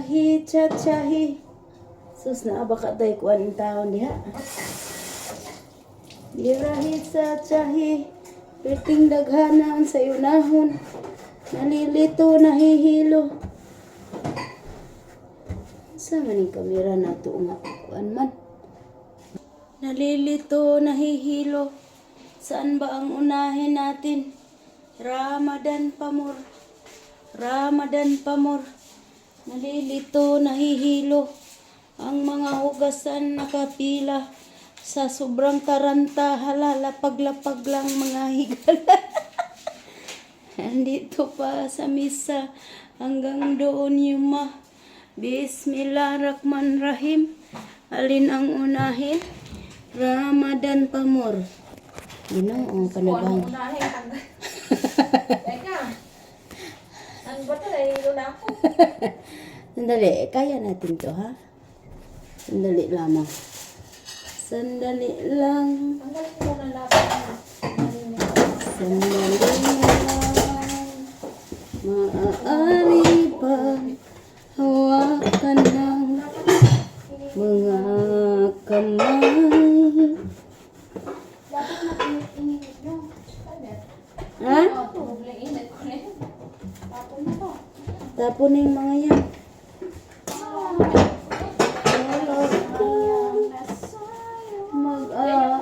Birahi chachahi. Sus na baka tayo kuan ang taon diha. Birahi chachahi. Perting daghanan sa unahon. Nalilito, nahihilo. Sa maning kamera na ito nga kuan man. Nalilito, nahihilo. Saan ba ang unahin natin? Ramadan Pamor. Ramadan Pamor. Nalilito, nahihilo. Ang mga hugasan nakapila. Sa sobrang taranta, halalapag-lapag lang mga higala. Andito pa sa misa. Hanggang doon yuma. Bismillahirrahmanirrahim. Alin ang unahin? Ramadan Pamor. Ginoo, panabang. Teka. Ano ba ito? Nahihilo na ako. Sandali, kaya natin to ha? Sandali lamang. Sandali lang. Tanggalin mo na lahat. Sandali lang. Maaari pa hawakan ng mga kamay. Dapat na-init nyo. Ha? Sobrang init ko na yun. Tapon na to. Tapon na yung mga yan.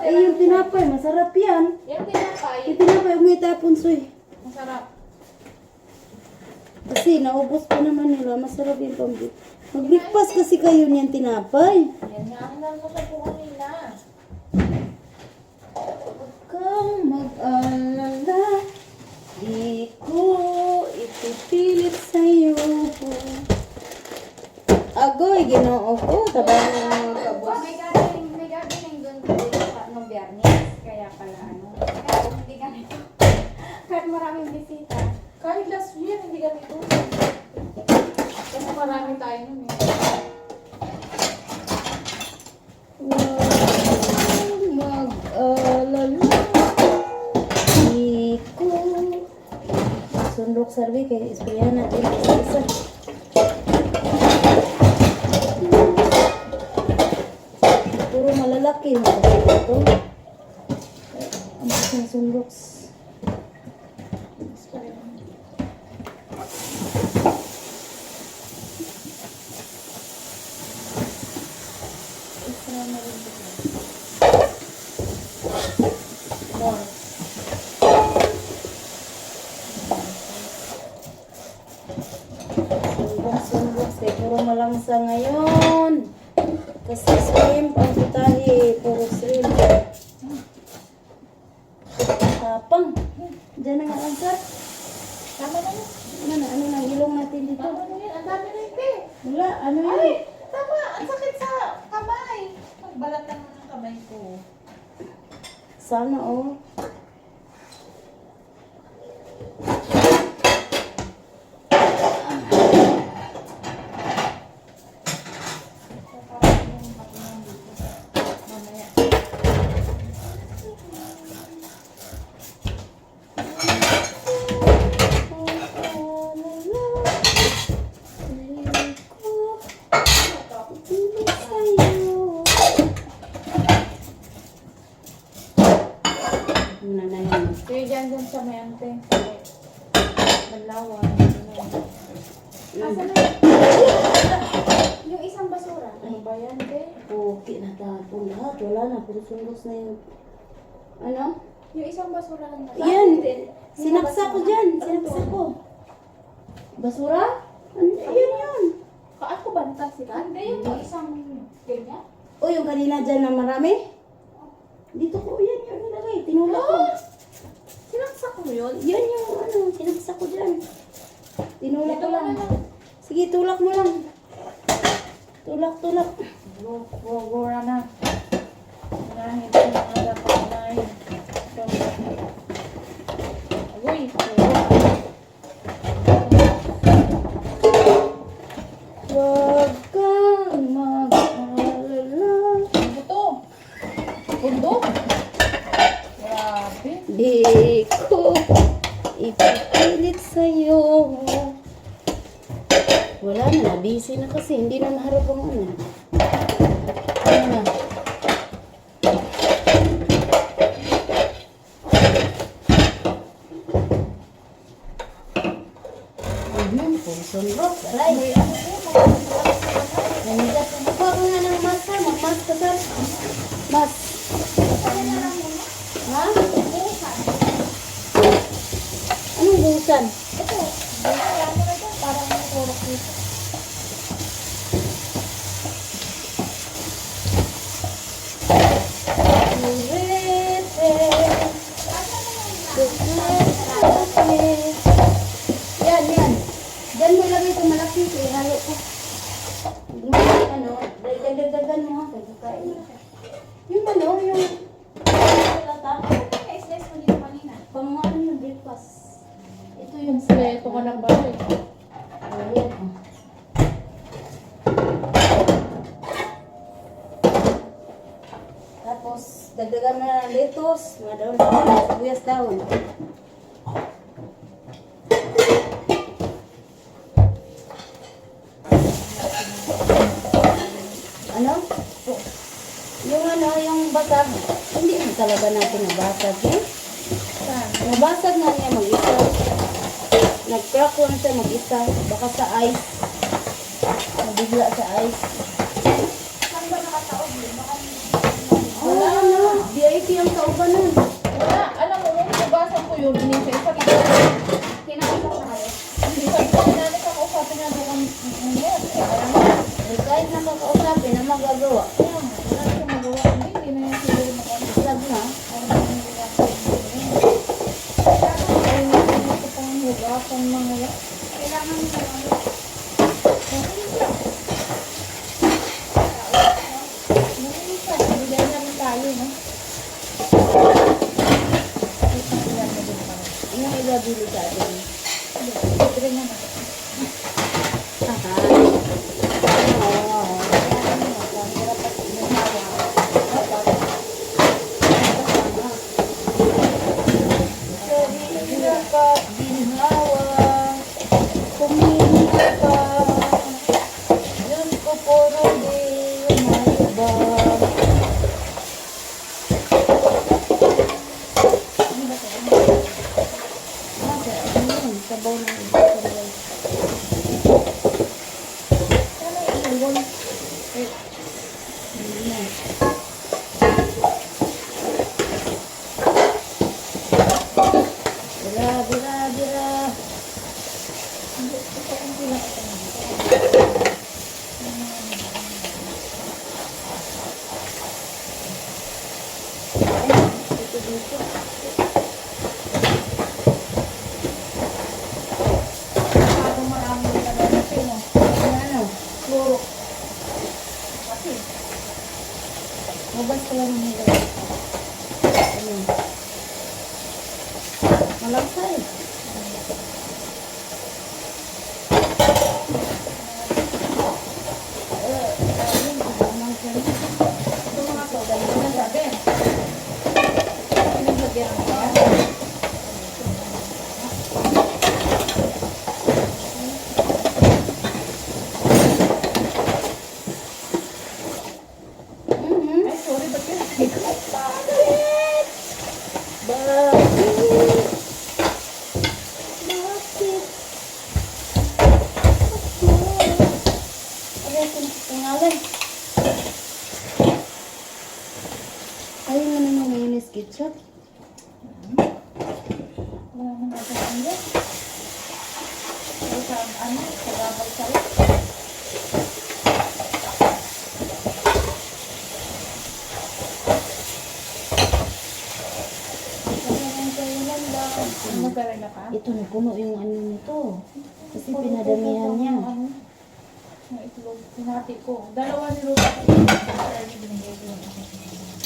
Yung tinapay, masarap yan. Yung tinapay, Yung tinapay, umitapon soy. masarap. Kasi naubos pa naman nila, masarap yung pambit. Mag-breakfast kasi kayo niyan tinapay. Yan nga ang nalusap ko kanina. Huwag kang mag-alala, di ko ipipilit sa'yo. Agoy, ginoo ko, tabang mga kabos. May gagaling doon sa nung Biyernes. Kaya pala ano. Kaya hindi ganito. Kahit maraming bisita. Kahit last year, hindi ganito. Kasi marami tayo nun eh. Huwag mag-alala, di ko. Sundok sarwi kay isprayan natin isa-isa. Puro malalaki mo kasi ito. Ang isang sundoks. Isa na rin ito. More. Sundoks kay puro malangsa ngayon. Kasi shrimp ang putahe, puro shrimp. Tapang. Diyan na nga ang sir. Tama na yun. Ano na, ilong natin dito. Tama na yun. Ang dami na yun eh. Wala, ano yun? Ay, tama. Ang sakit sa kamay. Magbalat naman ang kamay ko. Sana oh. Mamaya. Muna na yan. Kaya dyan sa may ante. Banlawan. Asan na yun? Yung isang basura. Ano ba yan, te? Okay na tapon lahat. Wala na, puro sundos na yung... Ano? Yung isang basura lang na. Yan! Sinaksa ko dyan. Sinaksa ko. Basura? Yan yun. Ako banta sila? Hindi, yung isang ganyan. O yung kanina dyan na marami? Dito ko, yan yun nilagay. Tinulak ko. Sinaksak mo yun? Yan yung ano, sinaksa ko dyan. Tinulak ko Ito lang. lang. Sige, tulak mo lang. Tulak, tulak. Gura na. Unahin ko na ada pa unahin. Uy, Huwag kang mag-alala. ano to? Pundo? Grabe. Di ko ipipilit sa'yo. Wala na, busy na kasi. Hindi na maharap ang ano. Ano na? Puson rock. Aray. Nanigas. Buka ko nga ng mas ha. Mag-mas ka sir. Mas. Ha? Anong busan? Ito. Kaya mo na dyan. Parang may turok dito. Yan, yan. Diyan mo lang ito malaki. Ihalo ko. Ano, dagdagan mo ha. Kaya yung ano, yung lata. Na-slice mo dito kanina. Panguhan yung breakfast. Ito yung Ito ka ng bahay. Ayan. Tapos, dagdagan mo na ng lettuce, mga daon, sibuyas daon. Ano? Yung ano, yung basag, hindi na talaga natin nabasag eh. Nabasag na niya mag-isa. Nag-crack ko na siya mag-isa. Baka sa ice. Nabigla sa ice. Saan ba nakataob yun? Baka Wala na. VIP ang kauban nun. wala. Alam mo, nung nabasan ko yun, inisay sa kita. Kinakausap na kayo? Hindi sa ito, namin kakausapin na doon ang ngayon. Alam mo, Eh, kahit nakakausapin na magagawa. kaya nga, wala na siya magawa. Hindi na yan siguro makausap. Isag na. Kailangan mo naman. Bigyan namin tayo, no? Anong ibabili sa atin? Libre naman. Aha. Oo. Sarili ka, ginhawa, kuminta ka. Diyos ko puro di umayaba. Sabaw na ito. Bira, bira, bira. Ito dito. Parang marami na natin, no? Ano? Kloro. Kasi, Mabas ka lang nila. Ano? Malangsa eh. Ayun, ibang ka rin. ito mga soda, ito na sabi. Pinaglagyan ng mga. Mhm. Ay, sorry, ba't yun? Bakit? Bakit? Bakit? Aray, tingalan. Ayaw mo naman mayonnaise ketchup? Wala na natin ang yan. Pero sa ano, sa gabal sa'yo. Magkarela ka? Ito, napuno yung ano nito. Kasi pinadamihan niya. Ang itlog, pinati ko. Dalawa ni Ruta. Pero binigay ko yung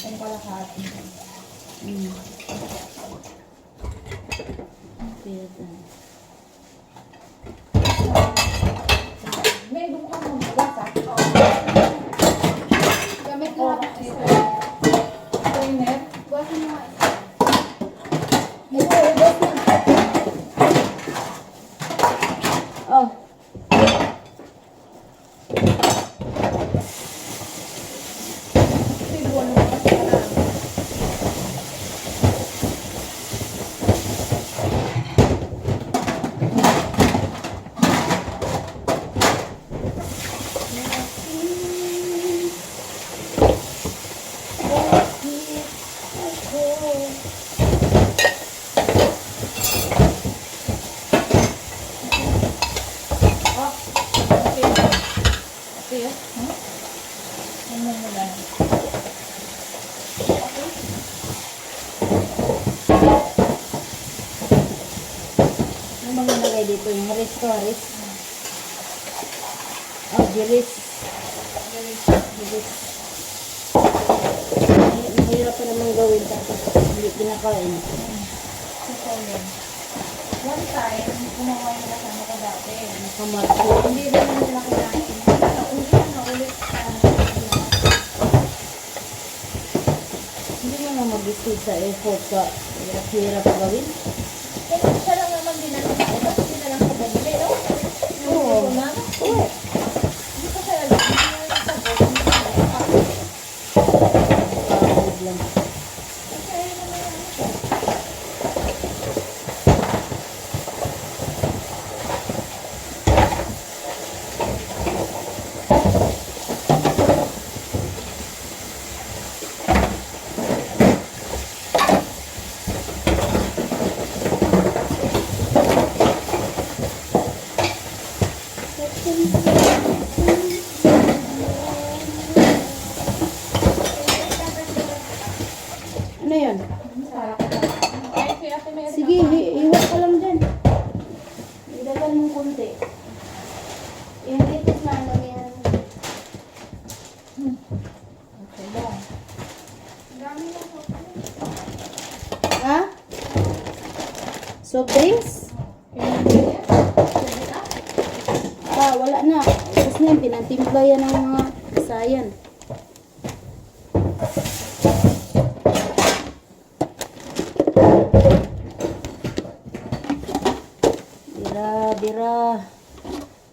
ano pala kahati. Mm. Okay, ito. May doon ka mong magasa. Gamit ko lang dito. Trainer. Buwasan mo nga isa. Ito, ubos na. Oh. kuya? Huh? Ano mo na? Ano bang nalagay dito? Yung haris. Oh, gilis. Gilis. Mahirap pa naman gawin tapos hindi pinakain. Ito yun. One time, kumawa yung kasama ko dati. Nakamarko. Hindi rin nila kinain. Naulit sa Hindi mo na mag-isip sa effort ka. Hirap gawin. Kaya siya lang naman din ang tapos hindi na lang sa bumili, no? Oo. Yung na. Oo. Hindi ko kaya alam. Hindi na lang sa bumili. Pagod lang. Kaya naman yan. Ano yan? Sarap. Ay, si Ate Mary. Sige, iwan ka lang dyan. Idagan mo konti. Yung itis na lagyan. Okay, long. Dami na po. Ha? Soft drinks? Ah, wala na. Tapos na yun, pinatimpla yan ng mga kasayan. Bira.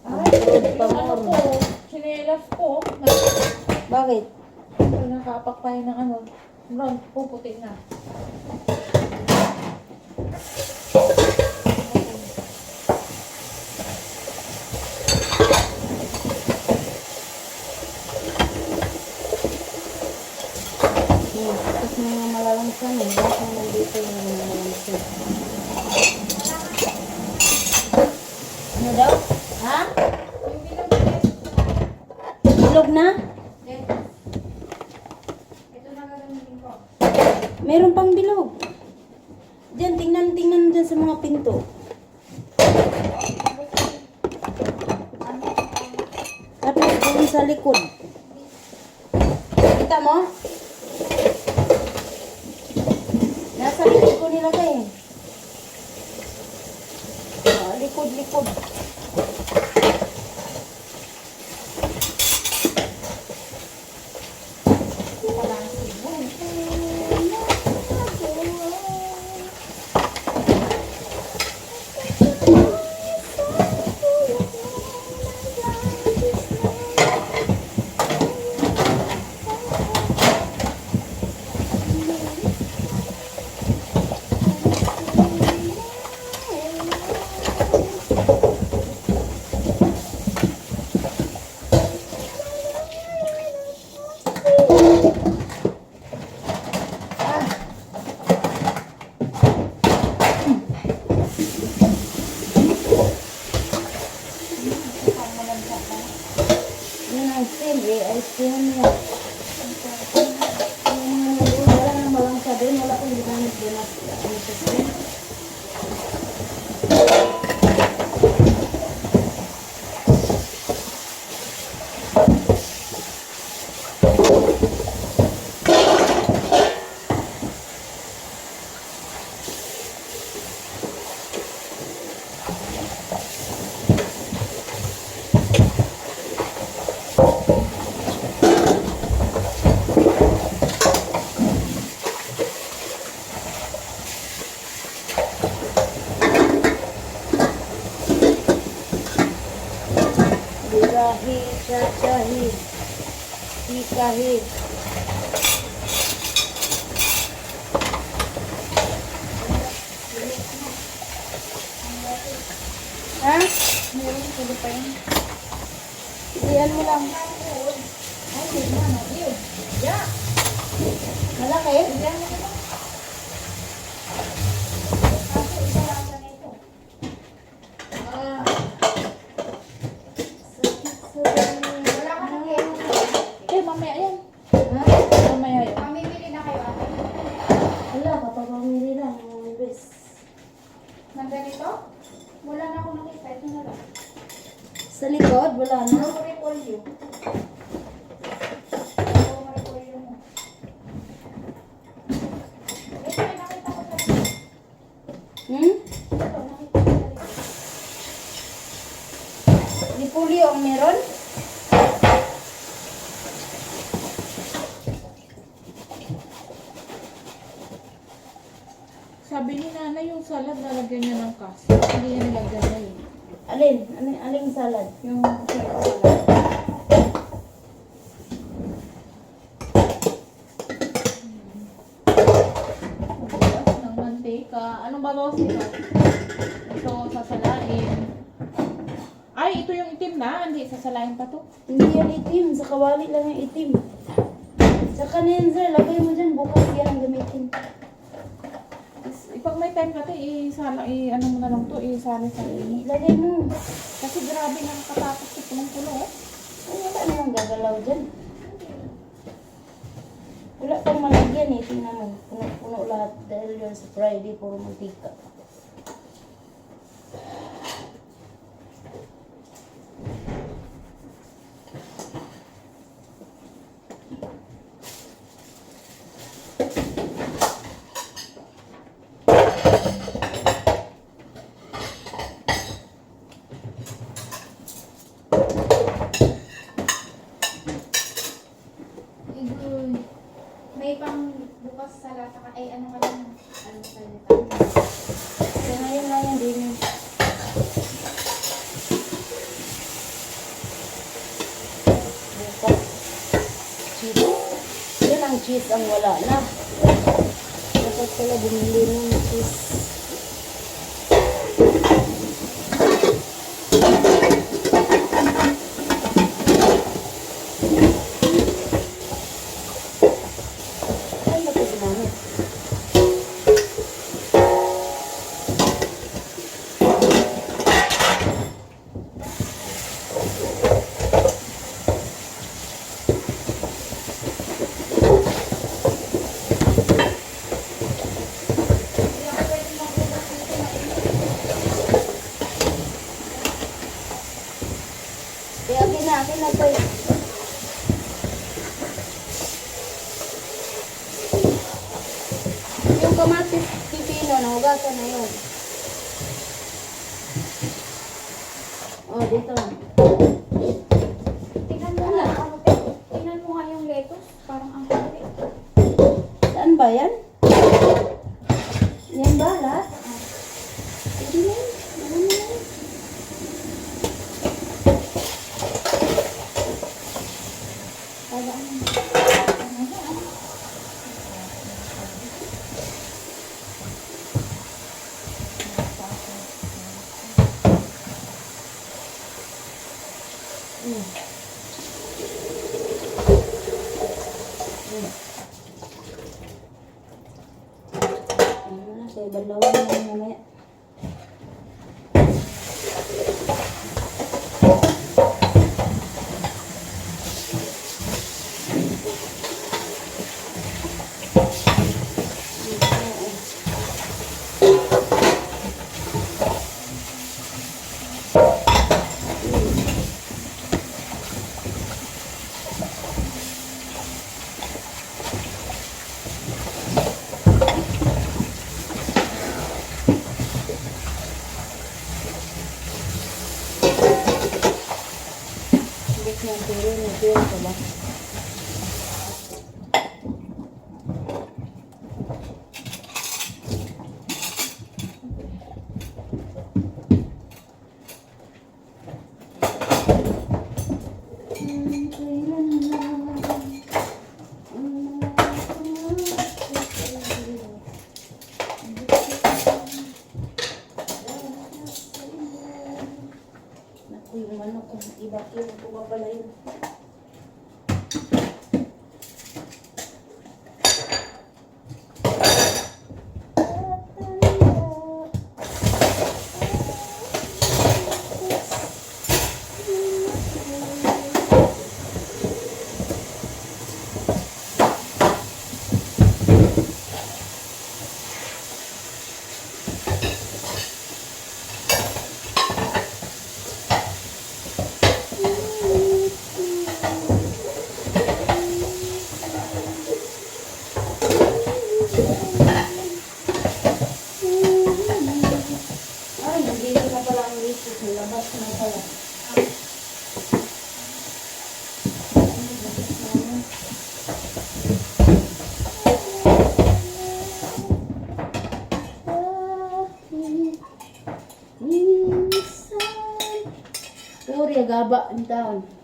Pamor, pamor. Sinelas ko. Bakit? Nakapak tayo ng ano. Brown po, puti na. Tapos may mga malalangsan eh. Bakit nandito yung mga malalangsan? Ano daw? Ha? Yung bilang bilis. Bilog na? Yes. Ito na gagamitin ko. Meron pang bilog. Diyan, tingnan dyan sa mga pinto. Tapos doon sa likod. Kita mo? Nasa likod ko nilagay eh. Ah, likod. Yan ang sim eh. Ay sim yan. Wala nang malangsa din. Wala kong ginamit din at ano sa sim. Birahi, cacahi, ikahi. Ha? Meron tulo pa yun. Iyan mo lang. Ay, hindi na. Yun. Yeah. Malaki? Diyan mo ito. Kaso isa lang sa nito. Wala ka nang mamaya yan. Ha? Mamaya yan. Mamimili na kayo ate. Wala, kapapamili lang. Mga bes. Nang ganito? Wala na ako nakita. Ito na lang. Sa likod, wala na. Ano repolyo? Ano repolyo mo? Ito, may nakita ko sa likod. Hmm? Ito, nakita ko sa likod. Lipulyo ang meron? Sabi ni nanay yung salad lalagyan niya ng kasi. Hindi niya nilagyan na yun. Alin? Aling salad? Yung bawas ng mantika. Anong babawas nito? Ito, sasalain. Ay, ito yung itim na. Hindi, sasalain pa to. Hindi yan itim. Sa kawali lang yung itim. Sa kanin, sir, lagay mo dyan. Bukas yan ang gamitin. Pag may time ka to, ano mo na lang to, isali sa iyo. Ilagay mo. Kasi grabe nakakatakot ito, punong-puno. Oh. Ay, wala namang gagalaw dyan. Wala pang malagyan eh. Tingnan mo. Puno-puno lahat. Dahil yun sa Friday, puro mantika. Igoy. May pang bukas sa lata ka. Ay, ano ka lang? Ano salita? Kaya ngayon lang yan din. Bukas. Cheese. Yan ang cheese ang wala na. Dapat pala bumili ng cheese. Ay, naku, ginamit. Hindi ako pwede magbukas dito na Kaya akin na to eh. Yung kamatis pipino, nahugasan na yun. Oh, dito. Tingnan mo nga, ano, tingnan mo nga yung lettuce. Parang ang konti. Saan ba yan? Yan ba lahat? Hindi na yun. Ano na yun? Ano na, kaya balawan mo mamaya. Buk na piro ka ba? Naku, yung manok ko, iba-iba ko ba pala yun? Puri, gaba, ang taon.